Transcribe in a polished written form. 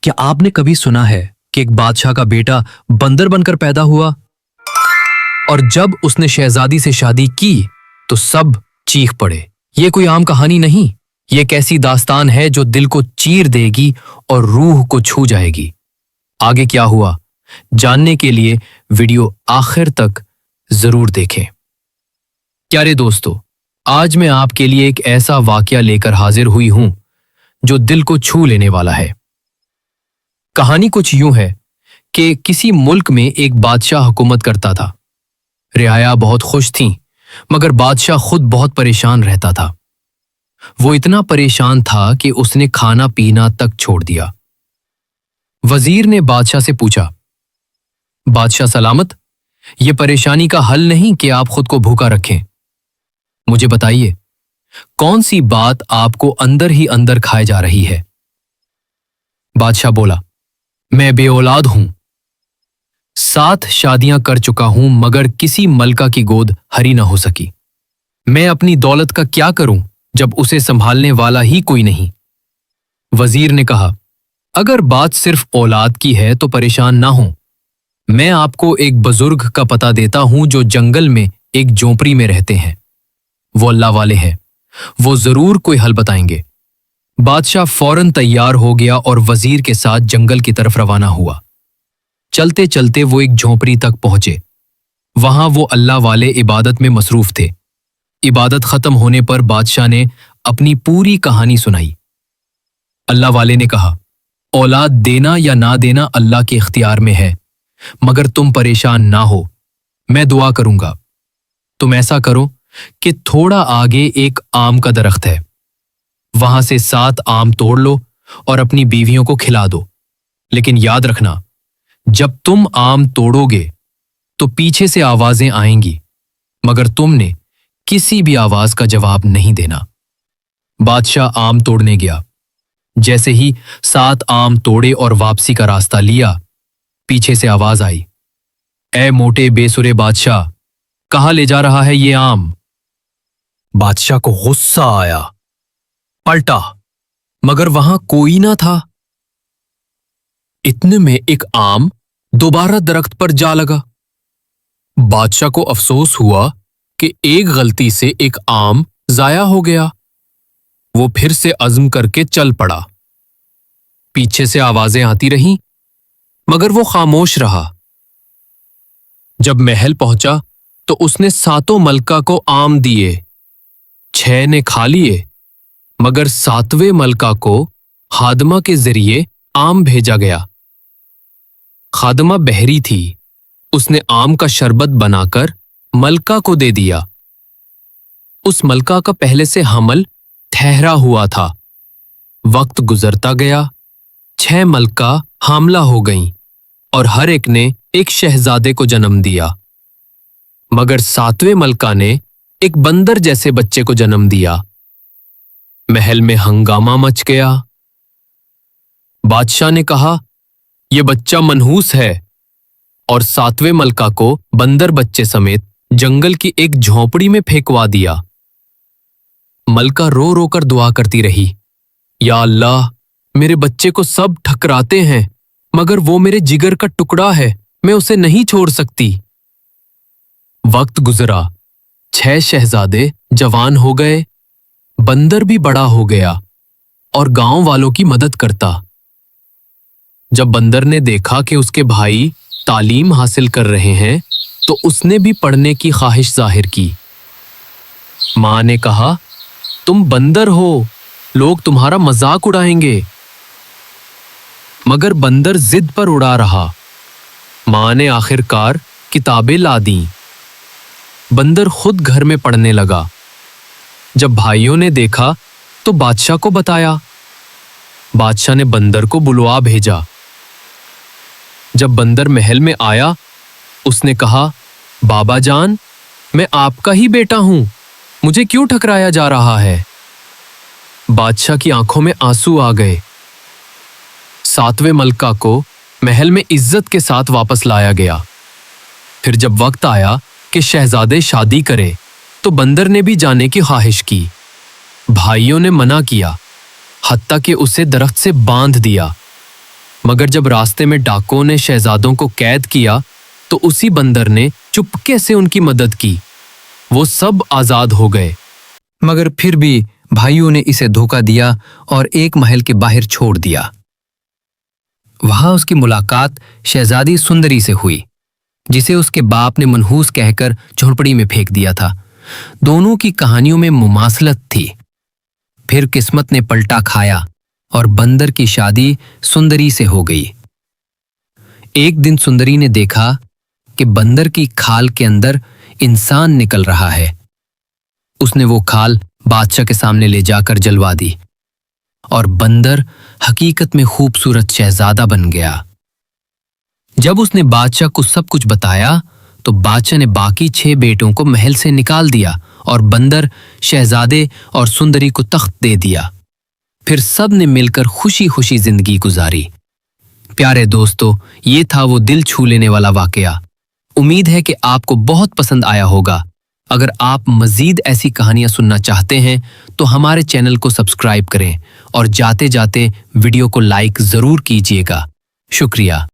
क्या आपने कभी सुना है कि एक बादशाह का बेटा बंदर बनकर पैदा हुआ और जब उसने शहजादी से शादी की तो सब चीख पड़े। ये कोई आम कहानी नहीं, ये एक ऐसी दास्तान है जो दिल को चीर देगी और रूह को छू जाएगी। आगे क्या हुआ जानने के लिए वीडियो आखिर तक जरूर देखें। प्यारे दोस्तों, आज मैं आपके लिए एक ऐसा वाकया लेकर हाजिर हुई हूं जो दिल को छू लेने वाला है। कहानी कुछ यूं है कि किसी मुल्क में एक बादशाह हुकूमत करता था। रियाया बहुत खुश थीं, मगर बादशाह खुद बहुत परेशान रहता था। वो इतना परेशान था कि उसने खाना पीना तक छोड़ दिया। वजीर ने बादशाह से पूछा, बादशाह सलामत, ये परेशानी का हल नहीं कि आप खुद को भूखा रखें। मुझे बताइए, कौन सी बात आपको अंदर ही अंदर खाए जा रही है? बादशाह बोला, मैं बेऔलाद हूं, 7 शादियां कर चुका हूं, मगर किसी मलका की गोद हरी ना हो सकी। मैं अपनी दौलत का क्या करूं जब उसे संभालने वाला ही कोई नहीं? वजीर ने कहा, अगर बात सिर्फ औलाद की है तो परेशान ना हो। मैं आपको एक बुजुर्ग का पता देता हूं जो जंगल में एक झोंपड़ी में रहते हैं। वो अल्लाह वाले हैं, वो जरूर कोई हल बताएंगे। बादशाह फौरन तैयार हो गया और वजीर के साथ जंगल की तरफ रवाना हुआ। चलते चलते वो एक झोंपड़ी तक पहुंचे। वहां वो अल्लाह वाले इबादत में मसरूफ थे। इबादत खत्म होने पर बादशाह ने अपनी पूरी कहानी सुनाई। अल्लाह वाले ने कहा, औलाद देना या ना देना अल्लाह के इख्तियार में है, मगर तुम परेशान ना हो, मैं दुआ करूंगा। तुम ऐसा करो कि थोड़ा आगे एक आम का दरख्त है, वहां से 7 आम तोड़ लो और अपनी बीवियों को खिला दो। लेकिन याद रखना, जब तुम आम तोड़ोगे तो पीछे से आवाजें आएंगी, मगर तुमने किसी भी आवाज का जवाब नहीं देना। बादशाह आम तोड़ने गया। जैसे ही 7 आम तोड़े और वापसी का रास्ता लिया, पीछे से आवाज आई, ऐ मोटे बेसुरे बादशाह, कहां ले जा रहा है ये आम? बादशाह को गुस्सा आया, पलटा, मगर वहां कोई ना था। इतने में एक आम दोबारा दरख्त पर जा लगा। बादशाह को अफसोस हुआ कि एक गलती से एक आम जाया हो गया। वो फिर से अज़्म करके चल पड़ा। पीछे से आवाजें आती रहीं, मगर वो खामोश रहा। जब महल पहुंचा तो उसने 7 मलका को आम दिए। 6 ने खा लिए, मगर 7वें मलका को खादमा के जरिए आम भेजा गया। खादमा बहरी थी, उसने आम का शरबत बनाकर मलका को दे दिया। उस मलका का पहले से हमल ठहरा हुआ था। वक्त गुजरता गया, 6 मलका हामला हो गईं और हर एक ने एक शहजादे को जन्म दिया, मगर 7वें मलका ने एक बंदर जैसे बच्चे को जन्म दिया। महल में हंगामा मच गया। बादशाह ने कहा, यह बच्चा मनहूस है, और 7वें मलका को बंदर बच्चे समेत जंगल की एक झोंपड़ी में फेंकवा दिया। मलका रो रो कर दुआ करती रही, या अल्लाह, मेरे बच्चे को सब ठकराते हैं, मगर वो मेरे जिगर का टुकड़ा है, मैं उसे नहीं छोड़ सकती। वक्त गुजरा, 6 शहजादे जवान हो गए, बंदर भी बड़ा हो गया और गांव वालों की मदद करता। जब बंदर ने देखा कि उसके भाई तालीम हासिल कर रहे हैं, तो उसने भी पढ़ने की ख्वाहिश जाहिर की। मां ने कहा, तुम बंदर हो, लोग तुम्हारा मजाक उड़ाएंगे। मगर बंदर जिद पर उड़ा रहा। मां ने आखिरकार किताबें ला दी। बंदर खुद घर में पढ़ने लगा। जब भाइयों ने देखा तो बादशाह को बताया। बादशाह ने बंदर को बुलवा भेजा। जब बंदर महल में आया, उसने कहा, बाबा जान, मैं आपका ही बेटा हूं, मुझे क्यों ठकराया जा रहा है? बादशाह की आंखों में आंसू आ गए। 7वें मलका को महल में इज्जत के साथ वापस लाया गया। फिर जब वक्त आया कि शहजादे शादी करे, तो बंदर ने भी जाने की ख्वाहिश की। भाइयों ने मना किया, हत्ता कि उसे दरख्त से बांध दिया। मगर जब रास्ते में डाकुओं ने शहजादों को कैद किया तो उसी बंदर ने चुपके से उनकी मदद की। वो सब आजाद हो गए। मगर फिर भी भाइयों ने इसे धोखा दिया और एक महल के बाहर छोड़ दिया। वहां उसकी मुलाकात शहजादी सुंदरी से हुई, जिसे उसके बाप ने मनहूस कहकर झोंपड़ी में फेंक दिया था। दोनों की कहानियों में मुमासलत थी। फिर किस्मत ने पलटा खाया और बंदर की शादी सुंदरी से हो गई। एक दिन सुंदरी ने देखा कि बंदर की खाल के अंदर इंसान निकल रहा है। उसने वो खाल बादशाह के सामने ले जाकर जलवा दी और बंदर हकीकत में खूबसूरत शहजादा बन गया। जब उसने बादशाह को सब कुछ बताया तो बादशाह ने बाकी 6 बेटों को महल से निकाल दिया और बंदर, शहजादे और सुंदरी को तख्त दे दिया। फिर सब ने मिलकर खुशी खुशी जिंदगी गुजारी। प्यारे दोस्तों, ये था वो दिल छू लेने वाला वाकया। उम्मीद है कि आपको बहुत पसंद आया होगा। अगर आप मजीद ऐसी कहानियां सुनना चाहते हैं तो हमारे चैनल को सब्सक्राइब करें और जाते जाते वीडियो को लाइक जरूर कीजिएगा। शुक्रिया।